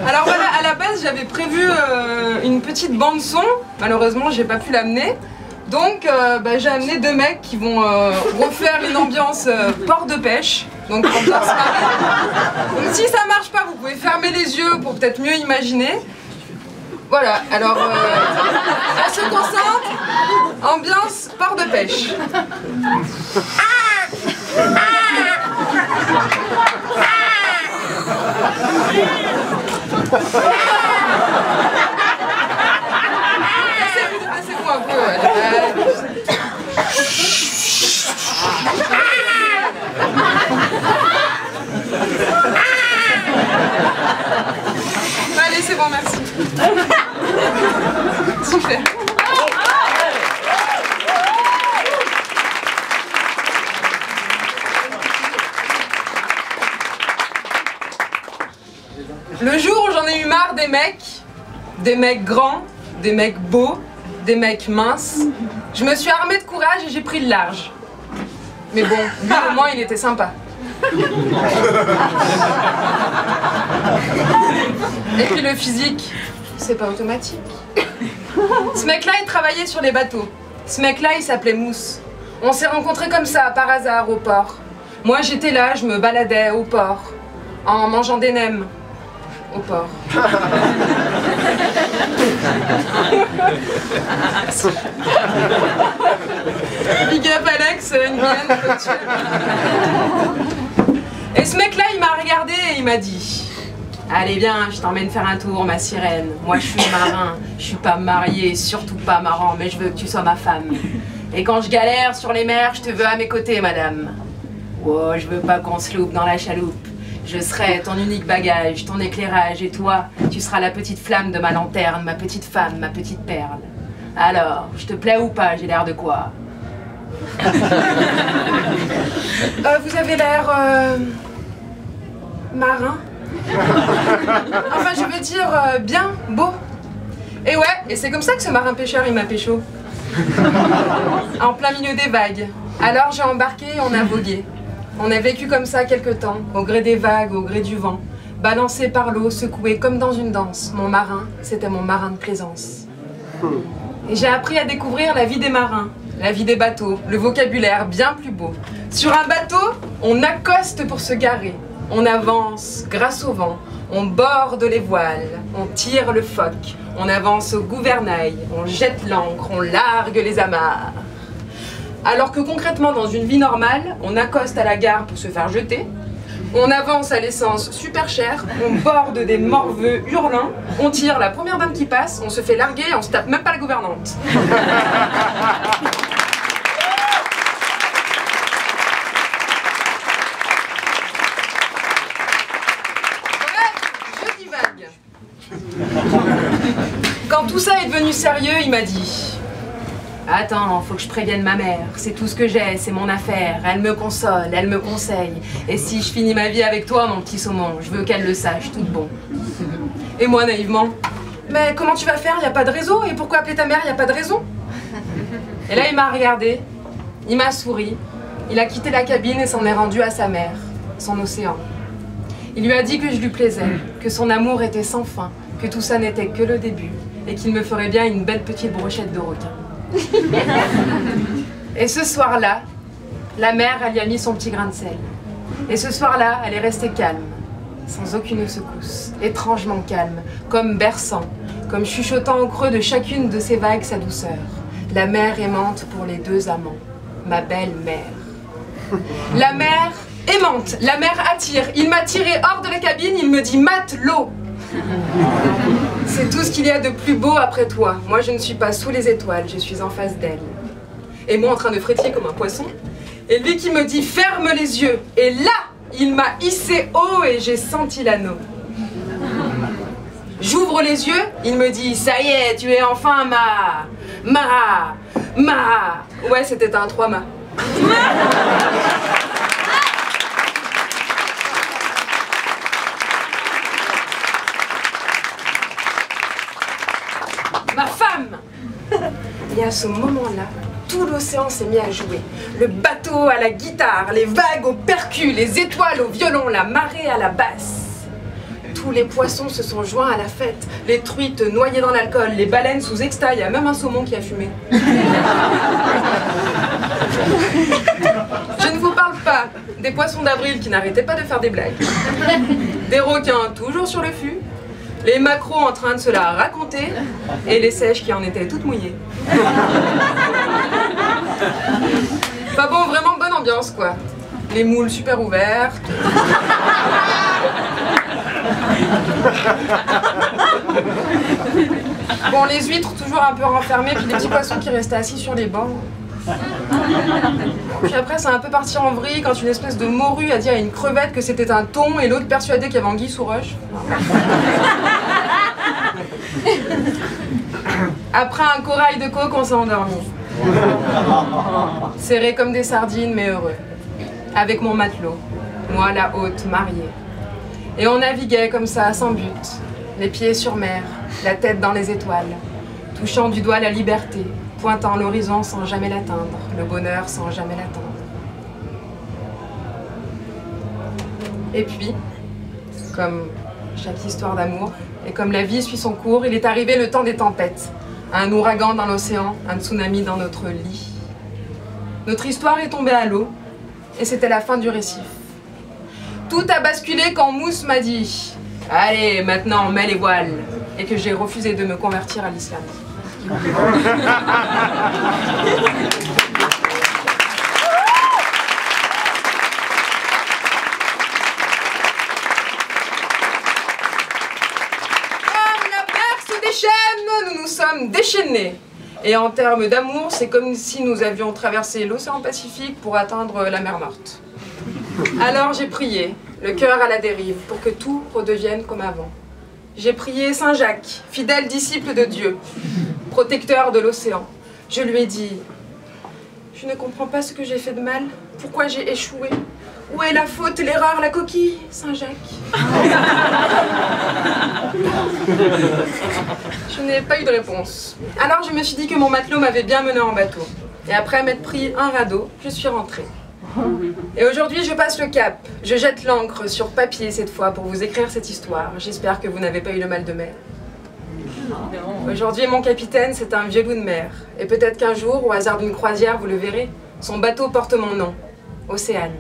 Alors voilà, à la base j'avais prévu une petite bande son, malheureusement j'ai pas pu l'amener. Donc j'ai amené deux mecs qui vont refaire une ambiance port de pêche. Donc ambiance marine. Donc si ça marche pas, vous pouvez fermer les yeux pour peut-être mieux imaginer. Voilà, alors on se concentre, ambiance port de pêche. Passez-vous un peu. Allez, c'est bon, merci. Super. Le jour où j'en ai eu marre des mecs grands, des mecs beaux, des mecs minces, je me suis armée de courage et j'ai pris le large. Mais bon, lui au moins il était sympa. Et puis le physique, c'est pas automatique. Ce mec-là, il travaillait sur les bateaux. Ce mec-là, il s'appelait Mousse. On s'est rencontrés comme ça, par hasard, au port. Moi, j'étais là, je me baladais au port, en mangeant des nems. Au port. Big up Alex, Nguyen, et ce mec-là, il m'a regardé et il m'a dit: allez viens, je t'emmène faire un tour, ma sirène. Moi je suis marin, je suis pas marié, surtout pas marrant, mais je veux que tu sois ma femme. Et quand je galère sur les mers, je te veux à mes côtés, madame. Oh, je veux pas qu'on se loupe dans la chaloupe. Je serai ton unique bagage, ton éclairage, et toi, tu seras la petite flamme de ma lanterne, ma petite femme, ma petite perle. Alors, je te plais ou pas? J'ai l'air de quoi? Vous avez l'air... marin. Enfin, je veux dire, bien, beau. Et ouais, et c'est comme ça que ce marin pêcheur, il m'a pécho. En plein milieu des vagues. Alors j'ai embarqué et on a vogué. On a vécu comme ça quelque temps, au gré des vagues, au gré du vent, balancé par l'eau, secoué comme dans une danse. Mon marin, c'était mon marin de plaisance. Et j'ai appris à découvrir la vie des marins, la vie des bateaux, le vocabulaire bien plus beau. Sur un bateau, on accoste pour se garer. On avance grâce au vent, on borde les voiles, on tire le foc, on avance au gouvernail, on jette l'ancre, on largue les amarres. Alors que concrètement, dans une vie normale, on accoste à la gare pour se faire jeter, on avance à l'essence super chère, on borde des morveux hurlants, on tire la première dame qui passe, on se fait larguer et on se tape même pas la gouvernante. Quand tout ça est devenu sérieux, il m'a dit: attends, faut que je prévienne ma mère, c'est tout ce que j'ai, c'est mon affaire, elle me console, elle me conseille, et si je finis ma vie avec toi, mon petit saumon, je veux qu'elle le sache, tout bon. Et moi, naïvement: mais comment tu vas faire, y a pas de réseau, et pourquoi appeler ta mère, y a pas de raison? Et là, il m'a regardé, il m'a souri, il a quitté la cabine et s'en est rendu à sa mère, son océan. Il lui a dit que je lui plaisais, que son amour était sans fin, que tout ça n'était que le début, et qu'il me ferait bien une belle petite brochette de requin. Et ce soir-là, la mère, elle y a mis son petit grain de sel. Et ce soir-là, elle est restée calme, sans aucune secousse, étrangement calme, comme berçant, comme chuchotant au creux de chacune de ses vagues sa douceur. La mer aimante pour les deux amants, ma belle mère. La mer aimante, la mer attire. Il m'a tiré hors de la cabine, il me dit: mate l'eau. C'est tout ce qu'il y a de plus beau après toi. Moi, je ne suis pas sous les étoiles, je suis en face d'elle. Et moi, en train de frétiller comme un poisson. Et lui qui me dit: ferme les yeux. Et là, il m'a hissé haut et j'ai senti l'anneau. J'ouvre les yeux, il me dit: ça y est, tu es enfin ma. Ouais, c'était un 3 mâts. Ma femme! Et à ce moment-là, tout l'océan s'est mis à jouer. Le bateau à la guitare, les vagues au percu, les étoiles au violon, la marée à la basse. Tous les poissons se sont joints à la fête. Les truites noyées dans l'alcool, les baleines sous exta, il y a même un saumon qui a fumé. Je ne vous parle pas des poissons d'avril qui n'arrêtaient pas de faire des blagues, des requins toujours sur le fût, les maquereaux en train de se la raconter et les seiches qui en étaient toutes mouillées. Enfin bon, vraiment bonne ambiance quoi. Les moules super ouvertes. Bon, les huîtres toujours un peu renfermées, puis les petits poissons qui restaient assis sur les bancs. Puis après, c'est un peu parti en vrille quand une espèce de morue a dit à une crevette que c'était un thon et l'autre persuadé qu'il y avait anguille sous roche. Après un corail de coke, on s'est endormi. Serrés comme des sardines, mais heureux. Avec mon matelot, moi la haute mariée. Et on naviguait comme ça, sans but, les pieds sur mer, la tête dans les étoiles, touchant du doigt la liberté, pointant l'horizon sans jamais l'atteindre, le bonheur sans jamais l'atteindre. Et puis, comme chaque histoire d'amour, et comme la vie suit son cours, il est arrivé le temps des tempêtes. Un ouragan dans l'océan, un tsunami dans notre lit. Notre histoire est tombée à l'eau, et c'était la fin du récif. Tout a basculé quand Mousse m'a dit « Allez, maintenant, mets les voiles !» et que j'ai refusé de me convertir à l'islam. Nous nous sommes déchaînés. Et en termes d'amour, c'est comme si nous avions traversé l'océan Pacifique pour atteindre la mer Morte. Alors j'ai prié, le cœur à la dérive, pour que tout redevienne comme avant. J'ai prié Saint Jacques, fidèle disciple de Dieu, protecteur de l'océan. Je lui ai dit, je ne comprends pas ce que j'ai fait de mal, pourquoi j'ai échoué. Où est la faute, l'erreur, la coquille, Saint-Jacques? Je n'ai pas eu de réponse. Alors je me suis dit que mon matelot m'avait bien mené en bateau. Et après m'être pris un radeau, je suis rentrée. Et aujourd'hui, je passe le cap. Je jette l'encre sur papier cette fois pour vous écrire cette histoire. J'espère que vous n'avez pas eu le mal de mer. Aujourd'hui, mon capitaine, c'est un vieux loup de mer. Et peut-être qu'un jour, au hasard d'une croisière, vous le verrez, son bateau porte mon nom, Océane.